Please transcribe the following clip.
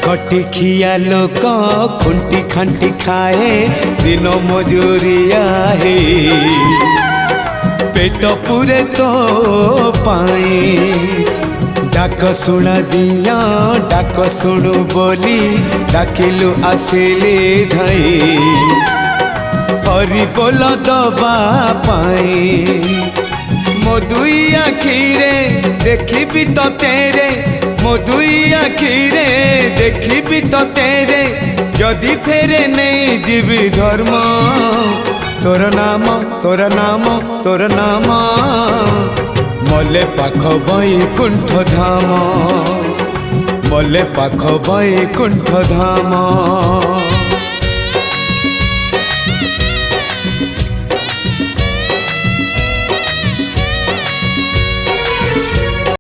खटी खिया लोक खुंटी खांटी खाए दिन मजूरिया है पेट पूरे तो पाए डाक शुणा दिया डाक शुणु बोली डाकिलु आसिले धाई हरि बोल दबा पाए मो दुई आखिरे देखी तो तेरे मो दुई आखिरे देखी तो तेरे जदि फेरे नहीं जीवी धर्म तोर नाम तोर नाम तोर नाम मले पाख बैकुंठ धाम मले पाख बैकुंठ धाम।